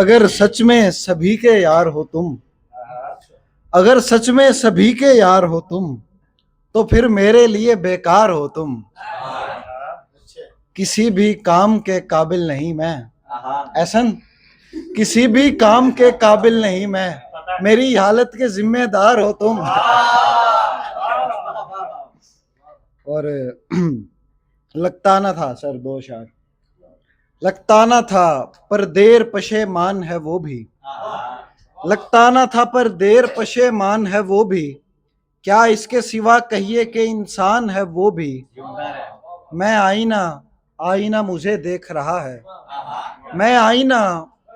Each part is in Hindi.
अगर सच में सभी के यार हो तुम, अगर सच में सभी के यार हो तुम, तो फिर मेरे लिए बेकार हो तुम। किसी भी काम के काबिल नहीं मैं, ऐसन किसी भी काम के काबिल नहीं मैं, मेरी हालत के जिम्मेदार हो तुम। और लगता ना था सर, दो शार। लगता ना था पर देर पशेमान है वो भी, लगता ना था पर देर पशेमान है वो भी, क्या इसके सिवा कहिए कि इंसान है वो भी। मैं आईना, आईना मुझे देख रहा है, मैं आईना,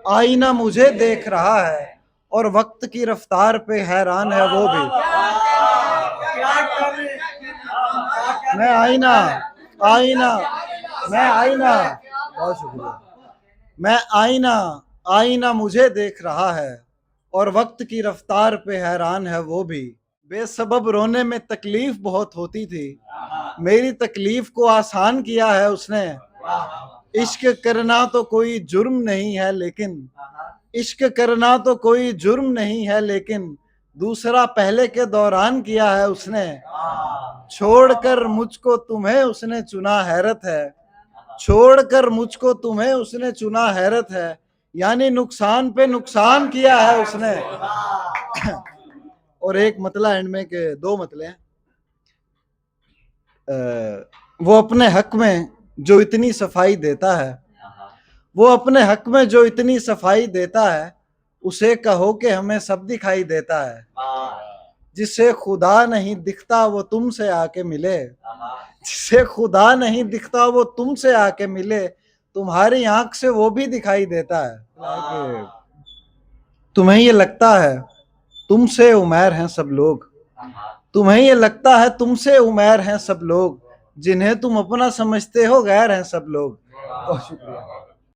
आईना मुझे देख रहा है, और वक्त की रफ्तार पे हैरान है वो भी। मैं आईना, आईना, मैं आईना, बहुत शुक्रिया। मैं आईना, आईना मुझे देख रहा है, और वक्त की रफ्तार पे हैरान है वो भी। बेसबब रोने में तकलीफ बहुत होती थी, मेरी तकलीफ को आसान किया है उसने। इश्क करना तो कोई जुर्म नहीं है लेकिन, इश्क करना तो कोई जुर्म नहीं है लेकिन, दूसरा पहले के दौरान किया है उसने। छोड़कर मुझको तुम्हें उसने चुना, हैरत है। छोड़कर मुझको तुम्हें उसने चुना, हैरत है। यानी नुकसान पे नुकसान किया है उसने। और एक मतला एंड में के दो मतले हैं। वो अपने हक में जो इतनी सफाई देता है, वो अपने हक में जो इतनी सफाई देता है, उसे कहो कि हमें सब दिखाई देता है। जिसे खुदा नहीं दिखता वो तुमसे आके मिले, जिसे खुदा नहीं दिखता वो तुमसे आके मिले, तुम्हारी आंख से वो भी दिखाई देता है। तुम्हें ये लगता है तुमसे उमैर हैं सब लोग, तुम्हें ये लगता है तुमसे उमैर हैं सब लोग, जिन्हें तुम अपना समझते हो गैर हैं सब लोग। बहुत शुक्रिया।